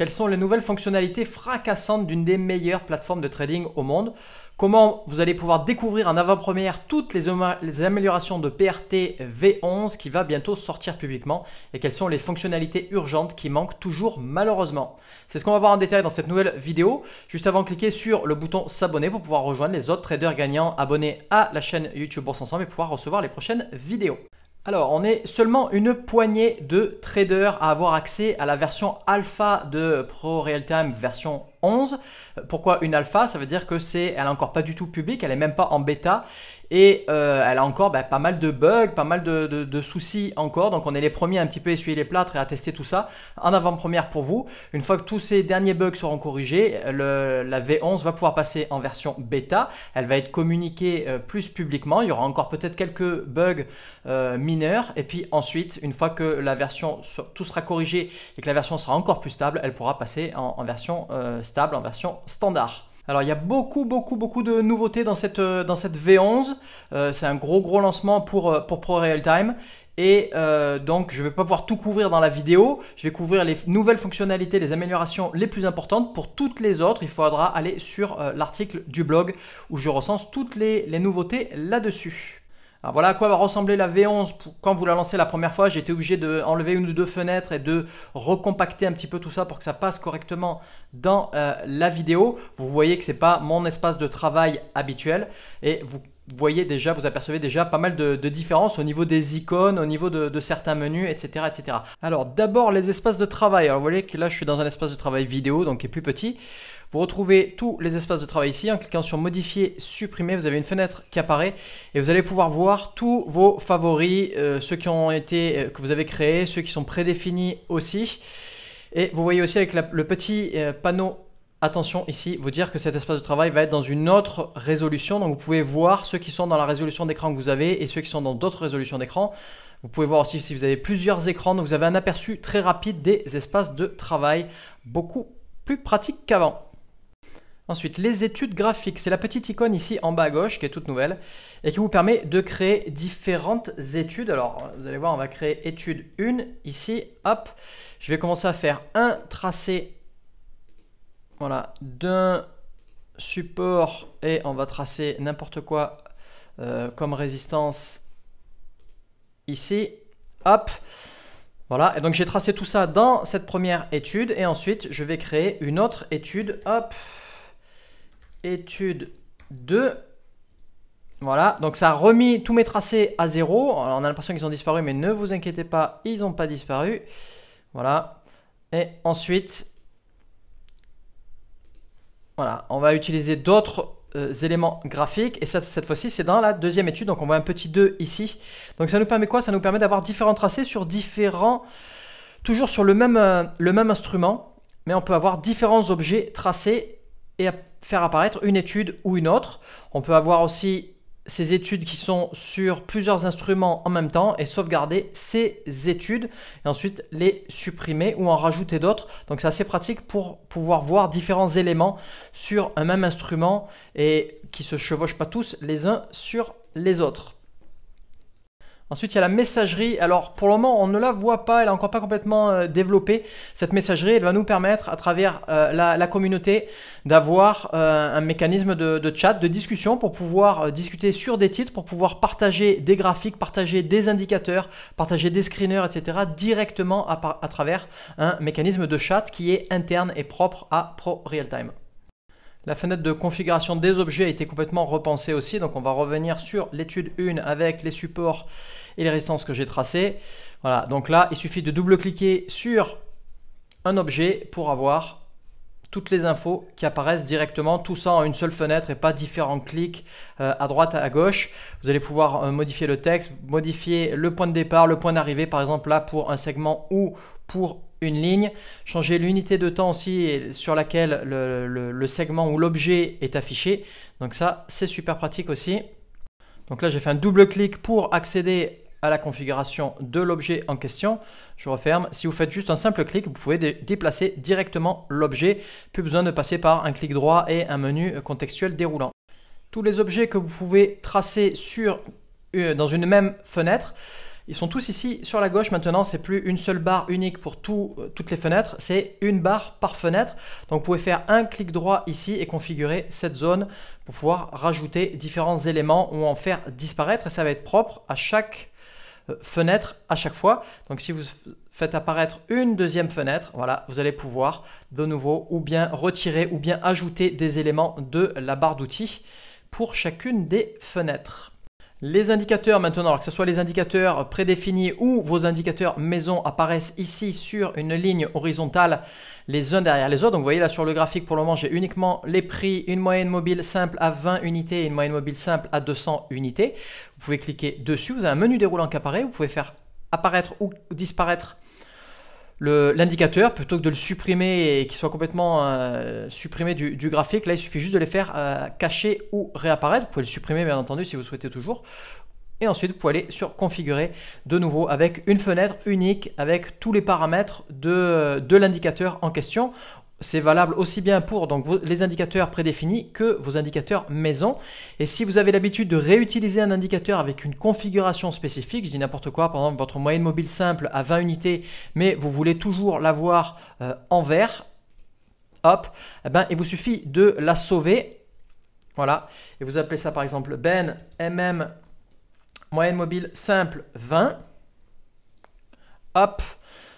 Quelles sont les nouvelles fonctionnalités fracassantes d'une des meilleures plateformes de trading au monde? Comment vous allez pouvoir découvrir en avant-première toutes les améliorations de PRT V11 qui va bientôt sortir publiquement et quelles sont les fonctionnalités urgentes qui manquent toujours malheureusement. C'est ce qu'on va voir en détail dans cette nouvelle vidéo. Juste avant, cliquez sur le bouton s'abonner pour pouvoir rejoindre les autres traders gagnants abonnés à la chaîne YouTube Bourse Ensemble et pouvoir recevoir les prochaines vidéos. Alors, on est seulement une poignée de traders à avoir accès à la version alpha de Pro Realtime version 11. Pourquoi une alpha? Ça veut dire que elle n'est encore pas du tout publique, elle n'est même pas en bêta et elle a encore pas mal de bugs, pas mal de soucis encore. Donc, on est les premiers à un petit peu essuyer les plâtres et à tester tout ça en avant-première pour vous. Une fois que tous ces derniers bugs seront corrigés, la V11 va pouvoir passer en version bêta. Elle va être communiquée plus publiquement. Il y aura encore peut-être quelques bugs mineurs. Et puis ensuite, une fois que la version, tout sera corrigé et que la version sera encore plus stable, elle pourra passer en version stable, en version standard. Alors il y a beaucoup de nouveautés dans cette V11. C'est un gros lancement pour Pro Realtime. Et donc je ne vais pas pouvoir tout couvrir dans la vidéo. Je vais couvrir les nouvelles fonctionnalités, les améliorations les plus importantes. Pour toutes les autres, il faudra aller sur l'article du blog où je recense toutes les nouveautés là-dessus. Alors voilà à quoi va ressembler la V11 quand vous la lancez la première fois. J'ai été obligé d'enlever une ou deux fenêtres et de recompacter un petit peu tout ça pour que ça passe correctement dans la vidéo. Vous voyez que ce n'est pas mon espace de travail habituel et vous voyez déjà, vous apercevez déjà pas mal de différences au niveau des icônes, au niveau de certains menus, etc. etc. Alors d'abord les espaces de travail. Alors vous voyez que là je suis dans un espace de travail vidéo donc qui est plus petit. Vous retrouvez tous les espaces de travail ici. En cliquant sur modifier, supprimer, vous avez une fenêtre qui apparaît et vous allez pouvoir voir tous vos favoris, ceux que vous avez créés, ceux qui sont prédéfinis aussi. Et vous voyez aussi avec le petit panneau attention ici, vous dire que cet espace de travail va être dans une autre résolution. Donc vous pouvez voir ceux qui sont dans la résolution d'écran que vous avez et ceux qui sont dans d'autres résolutions d'écran. Vous pouvez voir aussi si vous avez plusieurs écrans. Donc vous avez un aperçu très rapide des espaces de travail, beaucoup plus pratique qu'avant. Ensuite, les études graphiques. C'est la petite icône ici en bas à gauche qui est toute nouvelle et qui vous permet de créer différentes études. Alors, vous allez voir, on va créer étude 1 ici. Hop, je vais commencer à faire un tracé d'un support et on va tracer n'importe quoi comme résistance ici. Hop. Voilà, et donc j'ai tracé tout ça dans cette première étude et ensuite je vais créer une autre étude. Hop. Étude 2. Voilà, donc ça a remis tous mes tracés à 0. Alors, on a l'impression qu'ils ont disparu, mais ne vous inquiétez pas, ils n'ont pas disparu. Voilà. Et ensuite, voilà, on va utiliser d'autres éléments graphiques. Et cette fois-ci, c'est dans la deuxième étude. Donc, on voit un petit 2 ici. Donc, ça nous permet quoi? Ça nous permet d'avoir différents tracés sur toujours sur le même instrument. Mais on peut avoir différents objets tracés et faire apparaître une étude ou une autre. On peut avoir aussi ces études qui sont sur plusieurs instruments en même temps et sauvegarder ces études et ensuite les supprimer ou en rajouter d'autres. Donc c'est assez pratique pour pouvoir voir différents éléments sur un même instrument et qui ne se chevauchent pas tous les uns sur les autres. Ensuite, il y a la messagerie. Alors, pour le moment, on ne la voit pas. Elle n'est encore pas complètement développée. Cette messagerie, elle va nous permettre, à travers la communauté, d'avoir un mécanisme de chat, de discussion pour pouvoir discuter sur des titres, pour pouvoir partager des graphiques, partager des indicateurs, partager des screeners, etc. directement à travers un mécanisme de chat qui est interne et propre à Pro Realtime. La fenêtre de configuration des objets a été complètement repensée aussi. Donc, on va revenir sur l'étude 1 avec les supports et les résistances que j'ai tracées. Voilà, donc là, il suffit de double-cliquer sur un objet pour avoir toutes les infos qui apparaissent directement, tout ça en une seule fenêtre et pas différents clics à droite, à gauche. Vous allez pouvoir modifier le texte, modifier le point de départ, le point d'arrivée, par exemple là pour un segment ou pour une ligne, changer l'unité de temps aussi sur laquelle le segment ou l'objet est affiché. Donc ça, c'est super pratique aussi. Donc là, j'ai fait un double clic pour accéder à la configuration de l'objet en question. Je referme. Si vous faites juste un simple clic, vous pouvez déplacer directement l'objet. Plus besoin de passer par un clic droit et un menu contextuel déroulant. Tous les objets que vous pouvez tracer dans une même fenêtre, Ils sont tous ici sur la gauche maintenant, c'est plus une seule barre unique pour toutes les fenêtres, c'est une barre par fenêtre. Donc vous pouvez faire un clic droit ici et configurer cette zone pour pouvoir rajouter différents éléments ou en faire disparaître et ça va être propre à chaque fenêtre à chaque fois. Donc si vous faites apparaître une deuxième fenêtre, voilà, vous allez pouvoir de nouveau ou bien retirer ou bien ajouter des éléments de la barre d'outils pour chacune des fenêtres. Les indicateurs maintenant, alors que ce soit les indicateurs prédéfinis ou vos indicateurs maison apparaissent ici sur une ligne horizontale les uns derrière les autres. Donc vous voyez là sur le graphique pour le moment j'ai uniquement les prix, une moyenne mobile simple à 20 unités et une moyenne mobile simple à 200 unités. Vous pouvez cliquer dessus, vous avez un menu déroulant qui apparaît, vous pouvez faire apparaître ou disparaître l'indicateur plutôt que de le supprimer et qu'il soit complètement supprimé du graphique. Là, il suffit juste de les faire cacher ou réapparaître. Vous pouvez le supprimer bien entendu si vous souhaitez toujours. Et ensuite, vous pouvez aller sur configurer de nouveau avec une fenêtre unique avec tous les paramètres de l'indicateur en question. C'est valable aussi bien pour donc, les indicateurs prédéfinis que vos indicateurs maison. Et si vous avez l'habitude de réutiliser un indicateur avec une configuration spécifique, je dis n'importe quoi, par exemple votre moyenne mobile simple à 20 unités, mais vous voulez toujours l'avoir en vert, hop, eh ben, il vous suffit de la sauver. Voilà, et vous appelez ça par exemple Ben MM moyenne mobile simple 20. Hop.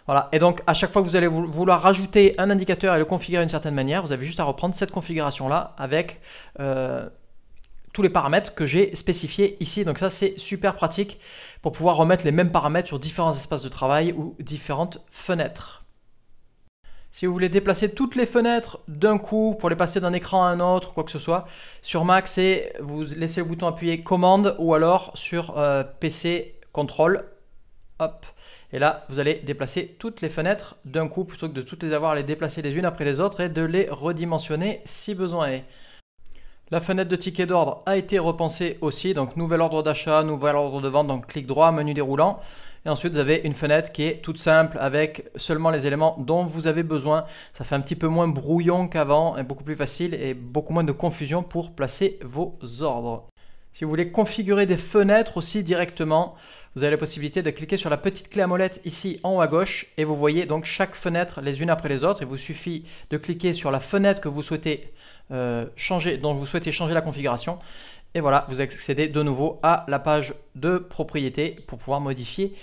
Voilà, et donc à chaque fois que vous allez vouloir rajouter un indicateur et le configurer d'une certaine manière, vous avez juste à reprendre cette configuration-là avec tous les paramètres que j'ai spécifiés ici. Donc ça, c'est super pratique pour pouvoir remettre les mêmes paramètres sur différents espaces de travail ou différentes fenêtres. Si vous voulez déplacer toutes les fenêtres d'un coup pour les passer d'un écran à un autre, quoi que ce soit, sur Mac, c'est vous laissez le bouton appuyé commande ou alors sur PC contrôle. Hop. Et là, vous allez déplacer toutes les fenêtres d'un coup plutôt que de toutes les avoir à les déplacer les unes après les autres et de les redimensionner si besoin est. La fenêtre de ticket d'ordre a été repensée aussi. Donc, nouvel ordre d'achat, nouvel ordre de vente. Donc, clic droit, menu déroulant. Et ensuite, vous avez une fenêtre qui est toute simple avec seulement les éléments dont vous avez besoin. Ça fait un petit peu moins brouillon qu'avant et beaucoup plus facile et beaucoup moins de confusion pour placer vos ordres. Si vous voulez configurer des fenêtres aussi directement, vous avez la possibilité de cliquer sur la petite clé à molette ici en haut à gauche et vous voyez donc chaque fenêtre les unes après les autres. Il vous suffit de cliquer sur la fenêtre que vous souhaitez changer, dont vous souhaitez changer la configuration. Et voilà, vous accédez de nouveau à la page de propriété pour pouvoir modifier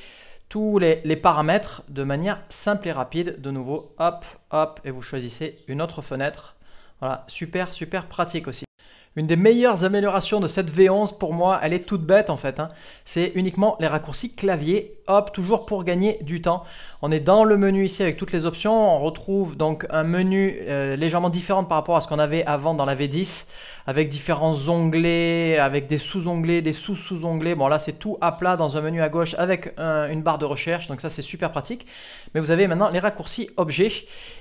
tous les paramètres de manière simple et rapide. De nouveau, hop, hop, et vous choisissez une autre fenêtre. Voilà, super, super pratique aussi. Une des meilleures améliorations de cette V11 pour moi, elle est toute bête en fait, hein. C'est uniquement les raccourcis clavier, hop, toujours pour gagner du temps. On est dans le menu ici avec toutes les options, on retrouve donc un menu légèrement différent par rapport à ce qu'on avait avant dans la V10, avec différents onglets, avec des sous-onglets, des sous-sous-onglets. Bon là c'est tout à plat dans un menu à gauche avec une barre de recherche, donc ça c'est super pratique. Mais vous avez maintenant les raccourcis objets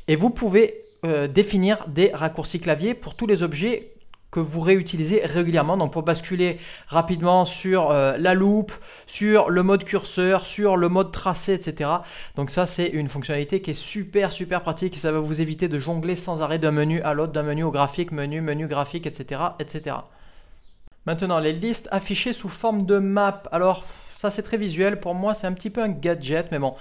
et vous pouvez définir des raccourcis clavier pour tous les objets que vous réutilisez régulièrement, donc pour basculer rapidement sur la loupe, sur le mode curseur, sur le mode tracé, etc. Donc ça c'est une fonctionnalité qui est super super pratique et ça va vous éviter de jongler sans arrêt d'un menu à l'autre, d'un menu au graphique, menu graphique, etc., etc. Maintenant les listes affichées sous forme de map. Alors ça c'est très visuel, pour moi c'est un petit peu un gadget, mais bon.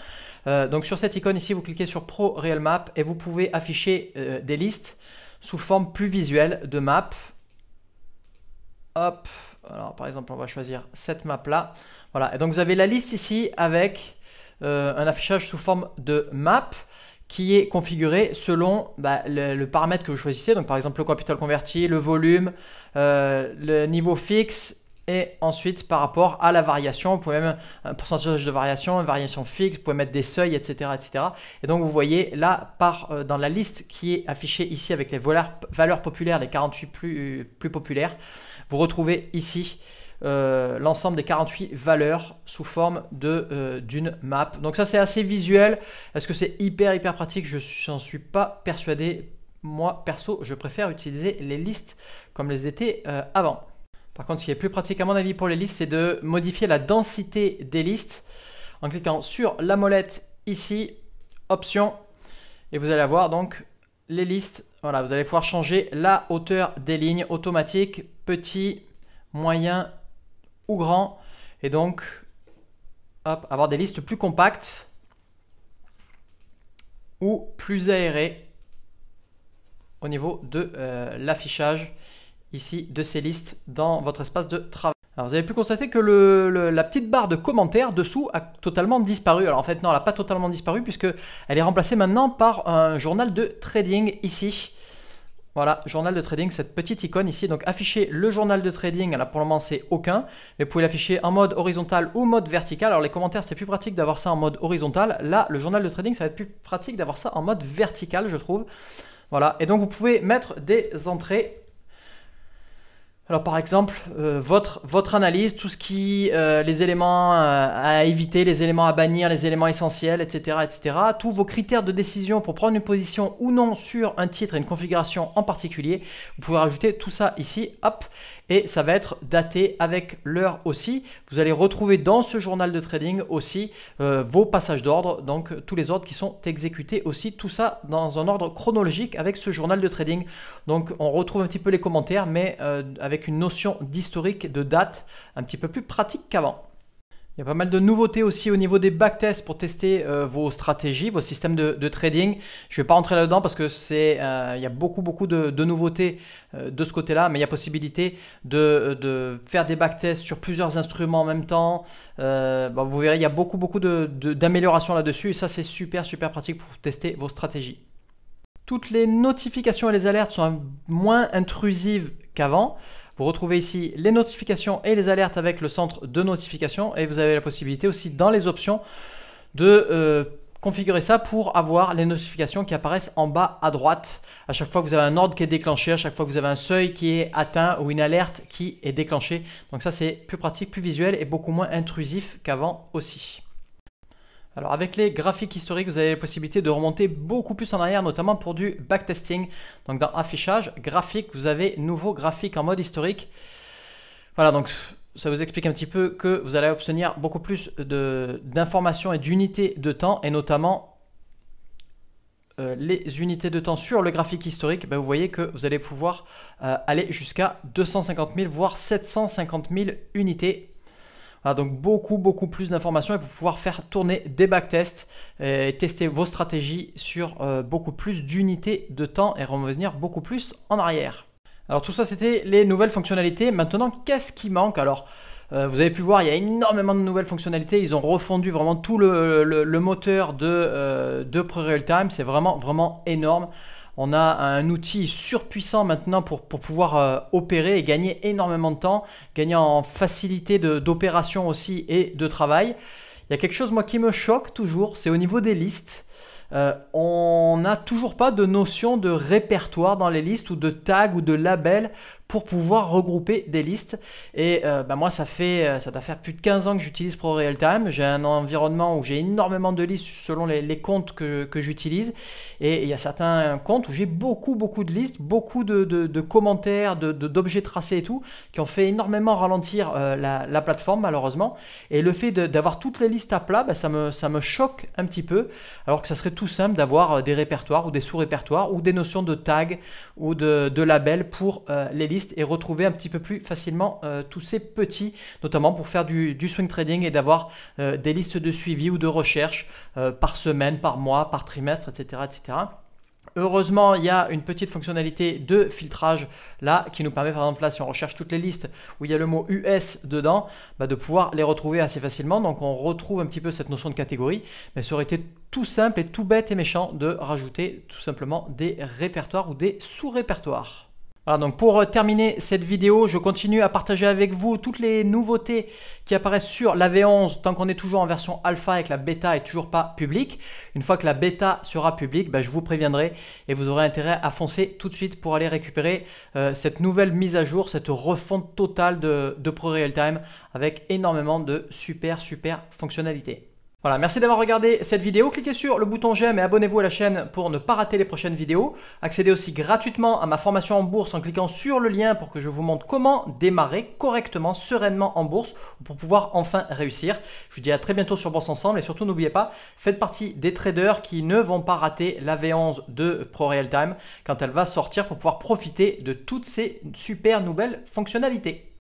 Donc sur cette icône ici, vous cliquez sur Pro Real Map et vous pouvez afficher des listes sous forme plus visuelle de map. Hop, alors par exemple on va choisir cette map là. Voilà, et donc vous avez la liste ici avec un affichage sous forme de map qui est configuré selon le paramètre que vous choisissez. Donc par exemple le capital converti, le volume, le niveau fixe et ensuite par rapport à la variation. Vous pouvez même un pourcentage de variation, une variation fixe, vous pouvez mettre des seuils, etc. etc. Et donc vous voyez là dans la liste qui est affichée ici avec les valeurs populaires, les 48 plus populaires, vous retrouvez ici l'ensemble des 48 valeurs sous forme d'une map. Donc ça c'est assez visuel. Est-ce que c'est hyper pratique? Je n'en suis pas persuadé. Moi perso, je préfère utiliser les listes comme elles étaient avant. Par contre, ce qui est plus pratique à mon avis pour les listes, c'est de modifier la densité des listes en cliquant sur la molette ici, option, et vous allez avoir donc les listes. Voilà, vous allez pouvoir changer la hauteur des lignes automatique, petit, moyen ou grand. Et donc, hop, avoir des listes plus compactes ou plus aérées au niveau de l'affichage ici de ces listes dans votre espace de travail. Alors vous avez pu constater que la petite barre de commentaires dessous a totalement disparu. Alors en fait non, elle n'a pas totalement disparu puisque elle est remplacée maintenant par un journal de trading ici. Voilà, journal de trading, cette petite icône ici. Donc afficher le journal de trading, là pour le moment c'est aucun, mais vous pouvez l'afficher en mode horizontal ou mode vertical. Alors les commentaires c'est plus pratique d'avoir ça en mode horizontal. Là le journal de trading ça va être plus pratique d'avoir ça en mode vertical je trouve. Voilà, et donc vous pouvez mettre des entrées. Alors par exemple, votre analyse, tout ce qui, les éléments à éviter, les éléments à bannir, les éléments essentiels, etc., etc. Tous vos critères de décision pour prendre une position ou non sur un titre et une configuration en particulier. Vous pouvez rajouter tout ça ici, hop, et ça va être daté avec l'heure aussi. Vous allez retrouver dans ce journal de trading aussi vos passages d'ordre, donc tous les ordres qui sont exécutés aussi, tout ça dans un ordre chronologique avec ce journal de trading. Donc on retrouve un petit peu les commentaires, mais avec une notion d'historique, de date, un petit peu plus pratique qu'avant. Il y a pas mal de nouveautés aussi au niveau des backtests pour tester vos stratégies, vos systèmes de trading. Je ne vais pas rentrer là-dedans parce que il y a beaucoup de nouveautés de ce côté-là, mais il y a possibilité de faire des backtests sur plusieurs instruments en même temps. Vous verrez, il y a beaucoup d'améliorations là-dessus et ça c'est super pratique pour tester vos stratégies. Toutes les notifications et les alertes sont moins intrusives qu'avant. Vous retrouvez ici les notifications et les alertes avec le centre de notification et vous avez la possibilité aussi dans les options de configurer ça pour avoir les notifications qui apparaissent en bas à droite. À chaque fois que vous avez un ordre qui est déclenché, à chaque fois que vous avez un seuil qui est atteint ou une alerte qui est déclenchée. Donc ça c'est plus pratique, plus visuel et beaucoup moins intrusif qu'avant aussi. Alors avec les graphiques historiques, vous avez la possibilité de remonter beaucoup plus en arrière, notamment pour du backtesting. Donc dans affichage, graphique, vous avez nouveau graphique en mode historique. Voilà, donc ça vous explique un petit peu que vous allez obtenir beaucoup plus d'informations et d'unités de temps, et notamment les unités de temps sur le graphique historique. Vous voyez que vous allez pouvoir aller jusqu'à 250 000, voire 750 000 unités. Voilà, donc beaucoup plus d'informations et pour pouvoir faire tourner des backtests et tester vos stratégies sur beaucoup plus d'unités de temps et revenir beaucoup plus en arrière. Alors tout ça c'était les nouvelles fonctionnalités. Maintenant qu'est-ce qui manque? Alors vous avez pu voir, il y a énormément de nouvelles fonctionnalités. Ils ont refondu vraiment tout le moteur de ProRealTime. C'est vraiment énorme. On a un outil surpuissant maintenant pour pouvoir opérer et gagner énormément de temps, gagner en facilité d'opération aussi et de travail. Il y a quelque chose moi qui me choque toujours, c'est au niveau des listes. On n'a toujours pas de notion de répertoire dans les listes ou de tag ou de label pour pouvoir regrouper des listes. Et moi, ça doit faire plus de 15 ans que j'utilise ProRealTime. J'ai un environnement où j'ai énormément de listes selon les comptes que j'utilise. Et il y a certains comptes où j'ai beaucoup de listes, beaucoup de commentaires, d'objets tracés et tout, qui ont fait énormément ralentir la plateforme malheureusement. Et le fait d'avoir toutes les listes à plat, ça me choque un petit peu. Alors que ça serait tout simple d'avoir des répertoires ou des sous-répertoires ou des notions de tag ou de label pour les listes et retrouver un petit peu plus facilement tous ces petits, notamment pour faire du swing trading et d'avoir des listes de suivi ou de recherche par semaine, par mois, par trimestre, etc. Heureusement, il y a une petite fonctionnalité de filtrage là qui nous permet par exemple là si on recherche toutes les listes où il y a le mot US dedans, de pouvoir les retrouver assez facilement. Donc on retrouve un petit peu cette notion de catégorie, mais ça aurait été tout simple et tout bête et méchant de rajouter tout simplement des répertoires ou des sous-répertoires. Voilà, donc pour terminer cette vidéo, je continue à partager avec vous toutes les nouveautés qui apparaissent sur la V11 tant qu'on est toujours en version alpha et que la bêta est toujours pas publique. Une fois que la bêta sera publique, je vous préviendrai et vous aurez intérêt à foncer tout de suite pour aller récupérer cette nouvelle mise à jour, cette refonte totale de ProRealTime avec énormément de super fonctionnalités. Voilà, merci d'avoir regardé cette vidéo. Cliquez sur le bouton j'aime et abonnez-vous à la chaîne pour ne pas rater les prochaines vidéos. Accédez aussi gratuitement à ma formation en bourse en cliquant sur le lien pour que je vous montre comment démarrer correctement, sereinement en bourse pour pouvoir enfin réussir. Je vous dis à très bientôt sur Bourse Ensemble et surtout n'oubliez pas, faites partie des traders qui ne vont pas rater la V11 de ProRealTime quand elle va sortir pour pouvoir profiter de toutes ces super nouvelles fonctionnalités.